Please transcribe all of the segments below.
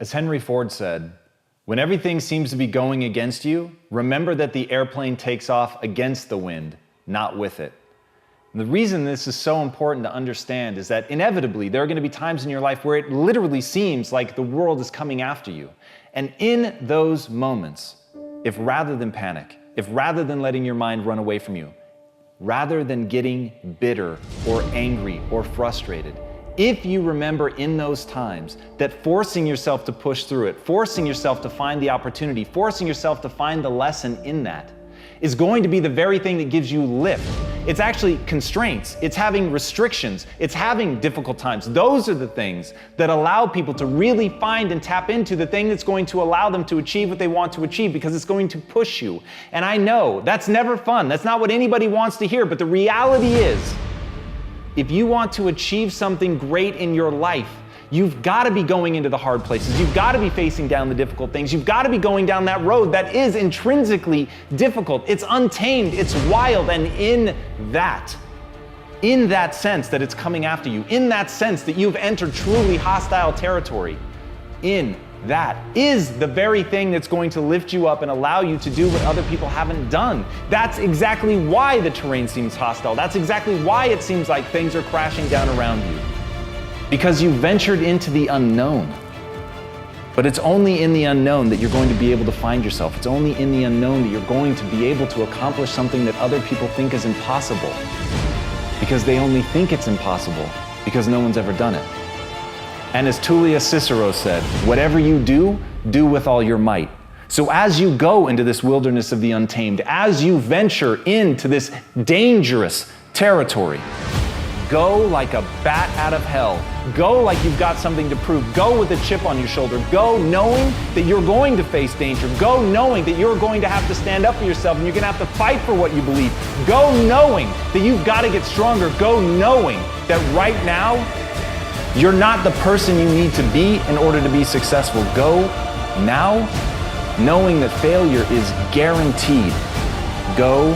As Henry Ford said, when everything seems to be going against you, remember that the airplane takes off against the wind, not with it. And the reason this is so important to understand is that inevitably there are going to be times in your life where it literally seems like the world is coming after you. And in those moments, if rather than panic, if rather than letting your mind run away from you, rather than getting bitter or angry or frustrated, if you remember in those times that forcing yourself to push through it, forcing yourself to find the opportunity, forcing yourself to find the lesson in that, is going to be the very thing that gives you lift. It's actually constraints, it's having restrictions, it's having difficult times. Those are the things that allow people to really find and tap into the thing that's going to allow them to achieve what they want to achieve, because it's going to push you. And I know that's never fun, that's not what anybody wants to hear, but the reality is, if you want to achieve something great in your life, you've got to be going into the hard places. You've got to be facing down the difficult things. You've got to be going down that road that is intrinsically difficult. It's untamed, it's wild, and in that sense that it's coming after you, in that sense that you've entered truly hostile territory, in that is the very thing that's going to lift you up and allow you to do what other people haven't done. That's exactly why the terrain seems hostile. That's exactly why it seems like things are crashing down around you. Because you ventured into the unknown. But it's only in the unknown that you're going to be able to find yourself. It's only in the unknown that you're going to be able to accomplish something that other people think is impossible. Because they only think it's impossible because no one's ever done it. And as Tullius Cicero said, whatever you do, do with all your might. So as you go into this wilderness of the untamed, as you venture into this dangerous territory, go like a bat out of hell. Go like you've got something to prove. Go with a chip on your shoulder. Go knowing that you're going to face danger. Go knowing that you're going to have to stand up for yourself and you're going to have to fight for what you believe. Go knowing that you've got to get stronger. Go knowing that right now, you're not the person you need to be in order to be successful. Go now, knowing that failure is guaranteed. Go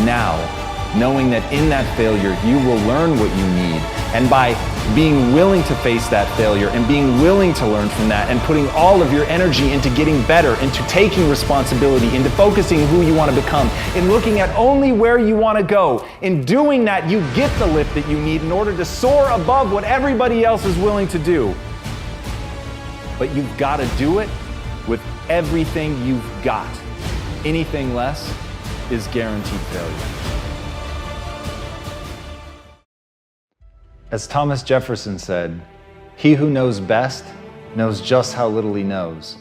now, knowing that in that failure, you will learn what you need. And by being willing to face that failure and being willing to learn from that and putting all of your energy into getting better, into taking responsibility, into focusing who you want to become, in looking at only where you want to go, in doing that, you get the lift that you need in order to soar above what everybody else is willing to do. But you've got to do it with everything you've got. Anything less is guaranteed failure. As Thomas Jefferson said, he who knows best knows just how little he knows.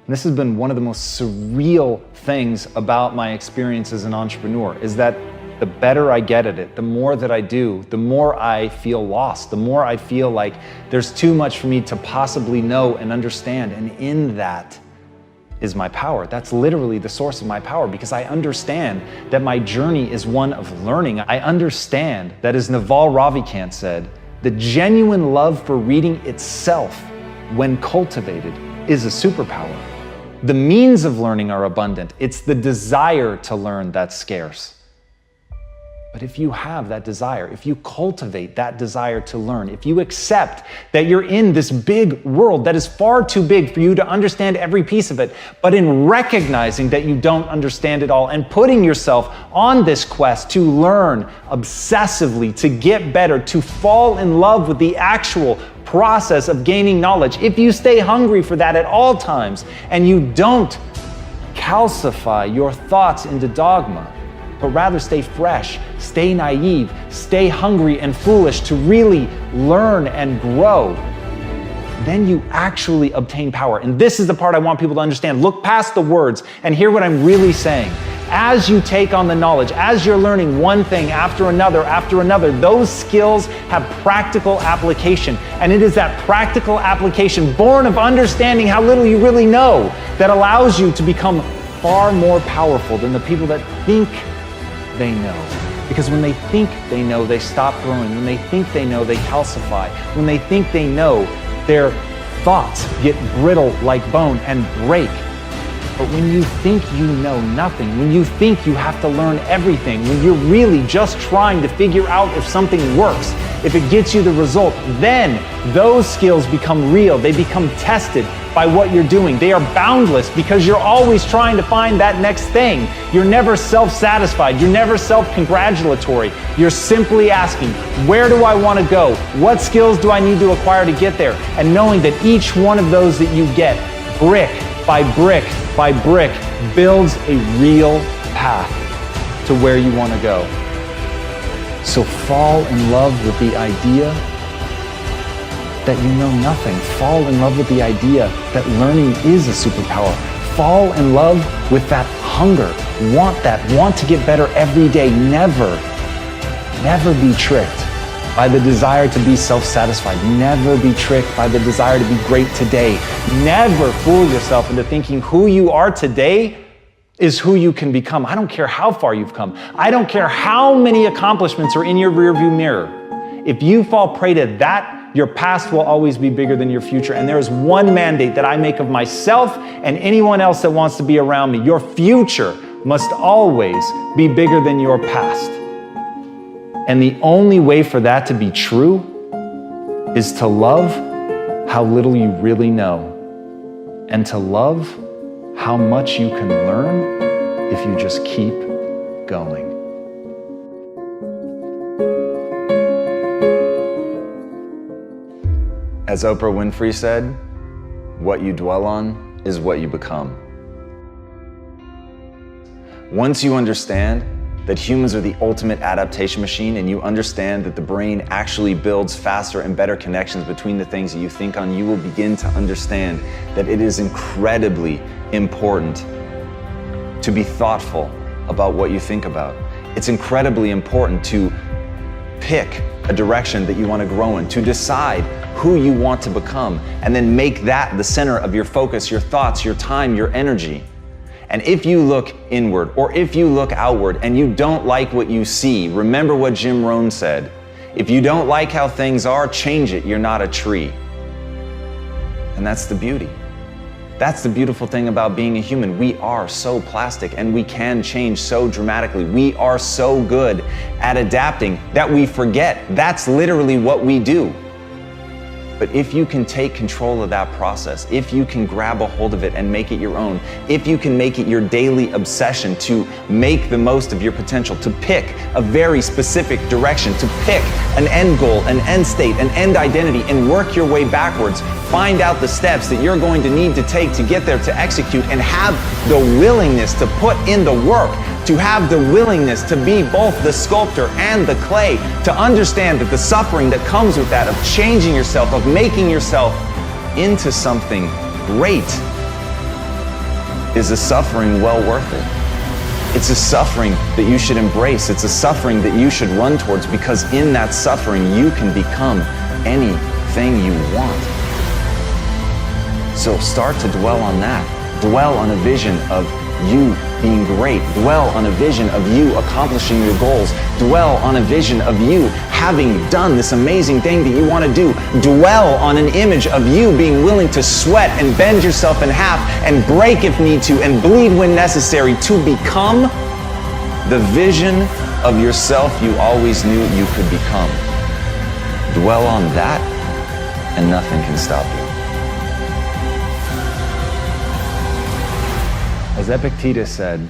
And this has been one of the most surreal things about my experience as an entrepreneur, is that the better I get at it, the more that I do, the more I feel lost, the more I feel like there's too much for me to possibly know and understand. And in that is my power. That's literally the source of my power, because I understand that my journey is one of learning. I understand that, as Naval Ravikant said, the genuine love for reading itself, when cultivated, is a superpower. The means of learning are abundant. It's the desire to learn that's scarce. But if you have that desire, if you cultivate that desire to learn, if you accept that you're in this big world that is far too big for you to understand every piece of it, but in recognizing that you don't understand it all and putting yourself on this quest to learn obsessively, to get better, to fall in love with the actual process of gaining knowledge, if you stay hungry for that at all times and you don't calcify your thoughts into dogma, but rather stay fresh, stay naive, stay hungry and foolish to really learn and grow, then you actually obtain power. And this is the part I want people to understand. Look past the words and hear what I'm really saying. As you take on the knowledge, as you're learning one thing after another, those skills have practical application. And it is that practical application, born of understanding how little you really know, that allows you to become far more powerful than the people that think they know. Because when they think they know, they stop growing. When they think they know, they calcify. When they think they know, their thoughts get brittle like bone and break. But when you think you know nothing, when you think you have to learn everything, when you're really just trying to figure out if something works, if it gets you the result, then those skills become real, they become tested, by what you're doing. They are boundless because you're always trying to find that next thing. You're never self-satisfied. You're never self-congratulatory. You're simply asking, where do I want to go? What skills do I need to acquire to get there? And knowing that each one of those that you get, brick by brick by brick, builds a real path to where you want to go. So fall in love with the idea that you know nothing. Fall in love with the idea that learning is a superpower. Fall in love with that hunger. Want to get better every day. Never be tricked by the desire to be self-satisfied. Never be tricked by the desire to be great today. Never fool yourself into thinking who you are today is who you can become. I don't care how far you've come. I don't care how many accomplishments are in your rearview mirror. If you fall prey to that, your past will always be bigger than your future. And there is one mandate that I make of myself and anyone else that wants to be around me. Your future must always be bigger than your past. And the only way for that to be true is to love how little you really know, and to love how much you can learn if you just keep going. As Oprah Winfrey said, what you dwell on is what you become. Once you understand that humans are the ultimate adaptation machine, and you understand that the brain actually builds faster and better connections between the things that you think on, you will begin to understand that it is incredibly important to be thoughtful about what you think about. It's incredibly important to pick a direction that you want to grow in, to decide who you want to become, and then make that the center of your focus, your thoughts, your time, your energy. And if you look inward or if you look outward and you don't like what you see, remember what Jim Rohn said. If you don't like how things are, change it. You're not a tree. And that's the beauty. That's the beautiful thing about being a human. We are so plastic and we can change so dramatically. We are so good at adapting that we forget that's literally what we do. But if you can take control of that process, if you can grab a hold of it and make it your own, if you can make it your daily obsession to make the most of your potential, to pick a very specific direction, to pick an end goal, an end state, an end identity, and work your way backwards, find out the steps that you're going to need to take to get there, to execute, and have the willingness to put in the work, to have the willingness to be both the sculptor and the clay, to understand that the suffering that comes with that, of changing yourself, of making yourself into something great, is a suffering well worth it. It's a suffering that you should embrace. It's a suffering that you should run towards, because in that suffering you can become anything you want. So start to dwell on that. Dwell on a vision of you being great. Dwell on a vision of you accomplishing your goals. Dwell on a vision of you having done this amazing thing that you want to do. Dwell on an image of you being willing to sweat and bend yourself in half and break if need to and bleed when necessary to become the vision of yourself you always knew you could become. Dwell on that and nothing can stop you. As Epictetus said,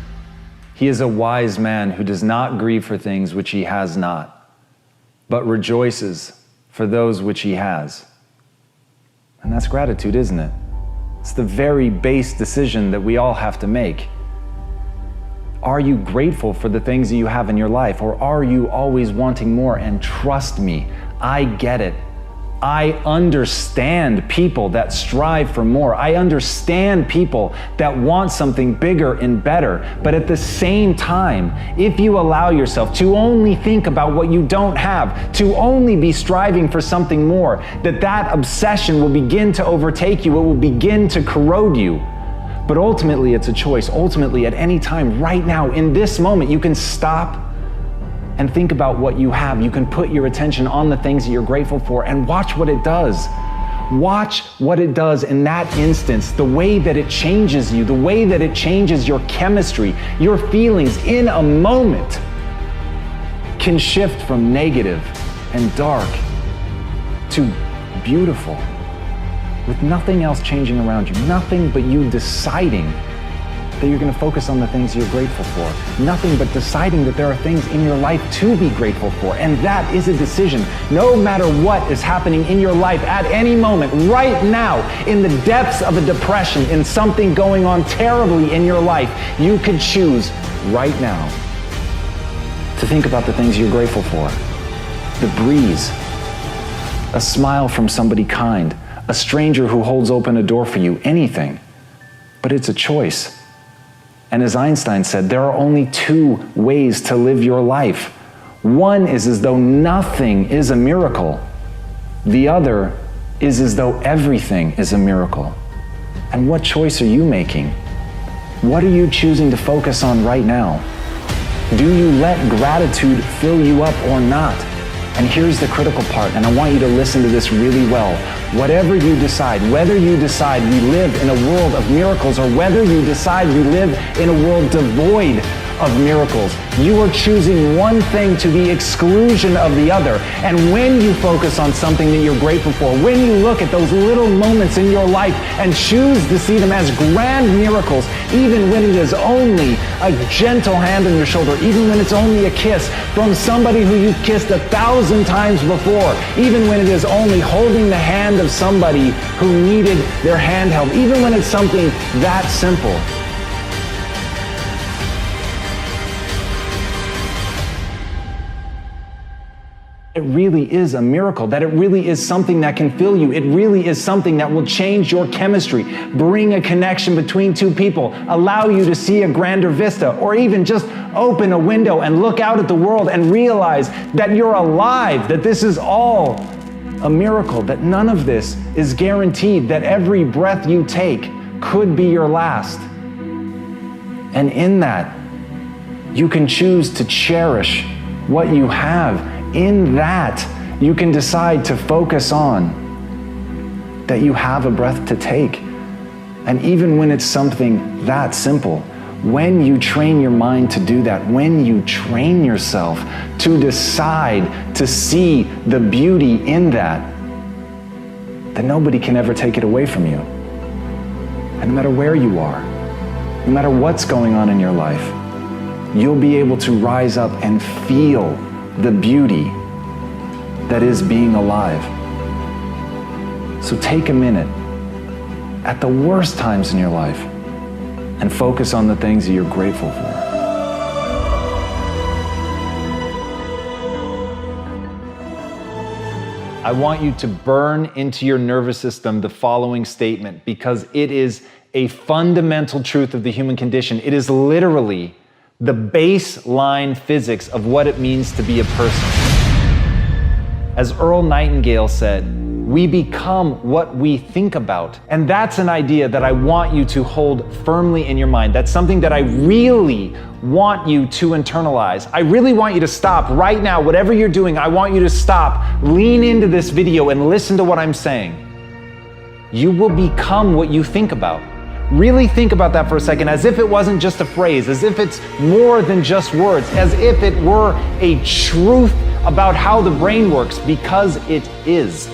he is a wise man who does not grieve for things which he has not, but rejoices for those which he has. And that's gratitude, isn't it? It's the very base decision that we all have to make. Are you grateful for the things that you have in your life, or are you always wanting more? And trust me, I get it. I understand people that strive for more. I understand people that want something bigger and better. But at the same time, if you allow yourself to only think about what you don't have, to only be striving for something more, that obsession will begin to overtake you. It will begin to corrode you. But ultimately, it's a choice. Ultimately, at any time, right now, in this moment, you can stop and think about what you have. You can put your attention on the things that you're grateful for and watch what it does. Watch what it does in that instance, the way that it changes you, the way that it changes your chemistry, your feelings in a moment can shift from negative and dark to beautiful with nothing else changing around you, nothing but you deciding that you're going to focus on the things you're grateful for. Nothing but deciding that there are things in your life to be grateful for. And that is a decision. No matter what is happening in your life at any moment, right now, in the depths of a depression, in something going on terribly in your life, you could choose right now to think about the things you're grateful for. The breeze, a smile from somebody kind, a stranger who holds open a door for you, anything. But it's a choice. And as Einstein said, there are only two ways to live your life. One is as though nothing is a miracle. The other is as though everything is a miracle. And what choice are you making? What are you choosing to focus on right now? Do you let gratitude fill you up or not? And here's the critical part, and I want you to listen to this really well. Whatever you decide, whether you decide we live in a world of miracles or whether you decide we live in a world devoid of miracles, you are choosing one thing to the exclusion of the other. And when you focus on something that you're grateful for, when you look at those little moments in your life and choose to see them as grand miracles, even when it is only a gentle hand on your shoulder, even when it's only a kiss from somebody who you've kissed 1,000 times before, even when it is only holding the hand of somebody who needed their hand held, even when it's something that simple, it really is a miracle, that it really is something that can fill you. It really is something that will change your chemistry, bring a connection between two people, allow you to see a grander vista, or even just open a window and look out at the world and realize that you're alive, that this is all a miracle, that none of this is guaranteed, that every breath you take could be your last. And in that, you can choose to cherish what you have. In that, you can decide to focus on that you have a breath to take. And even when it's something that simple, when you train your mind to do that, when you train yourself to decide to see the beauty in that, then nobody can ever take it away from you. And no matter where you are, no matter what's going on in your life, you'll be able to rise up and feel the beauty that is being alive. So take a minute at the worst times in your life and focus on the things that you're grateful for. I want you to burn into your nervous system the following statement, because it is a fundamental truth of the human condition. It is literally the baseline physics of what it means to be a person. As Earl Nightingale said, we become what we think about. And that's an idea that I want you to hold firmly in your mind. That's something that I really want you to internalize. I really want you to stop right now, whatever you're doing, I want you to stop, lean into this video and listen to what I'm saying. You will become what you think about. Really think about that for a second, as if it wasn't just a phrase, as if it's more than just words, as if it were a truth about how the brain works, because it is.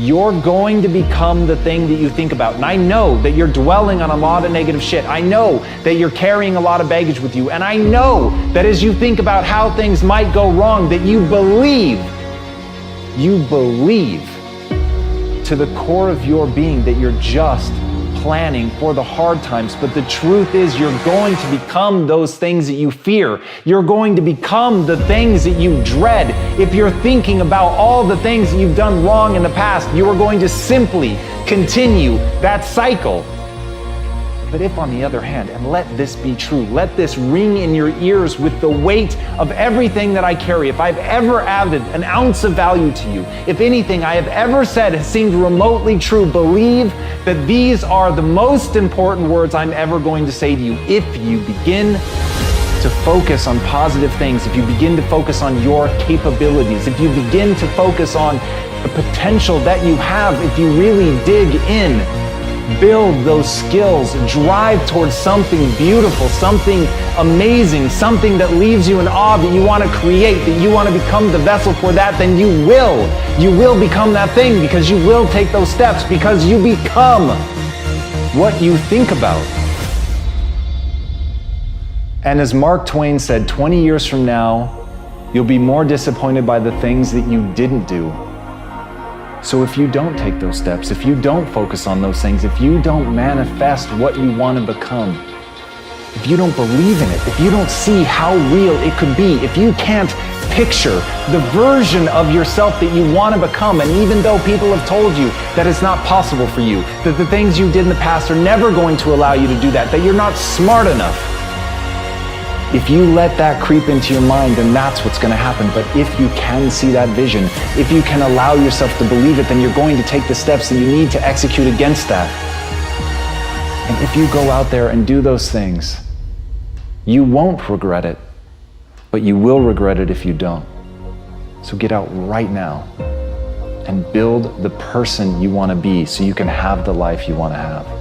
You're going to become the thing that you think about. And I know that you're dwelling on a lot of negative shit. I know that you're carrying a lot of baggage with you. And I know that as you think about how things might go wrong, that you believe to the core of your being that you're just planning for the hard times. But the truth is, you're going to become those things that you fear. You're going to become the things that you dread. If you're thinking about all the things that you've done wrong in the past, you are going to simply continue that cycle. But if, on the other hand, and let this be true, let this ring in your ears with the weight of everything that I carry, if I've ever added an ounce of value to you, if anything I have ever said has seemed remotely true, believe that these are the most important words I'm ever going to say to you. If you begin to focus on positive things, if you begin to focus on your capabilities, if you begin to focus on the potential that you have, if you really dig in, build those skills, drive towards something beautiful, something amazing, something that leaves you in awe, that you want to create, that you want to become the vessel for that, then you will become that thing, because you will take those steps, because you become what you think about. And as Mark Twain said, 20 years from now, you'll be more disappointed by the things that you didn't do. So if you don't take those steps, if you don't focus on those things, if you don't manifest what you want to become, if you don't believe in it, if you don't see how real it could be, if you can't picture the version of yourself that you want to become, and even though people have told you that it's not possible for you, that the things you did in the past are never going to allow you to do that, that you're not smart enough, if you let that creep into your mind, then that's what's going to happen. But if you can see that vision, if you can allow yourself to believe it, then you're going to take the steps that you need to execute against that. And if you go out there and do those things, you won't regret it, but you will regret it if you don't. So get out right now and build the person you want to be so you can have the life you want to have.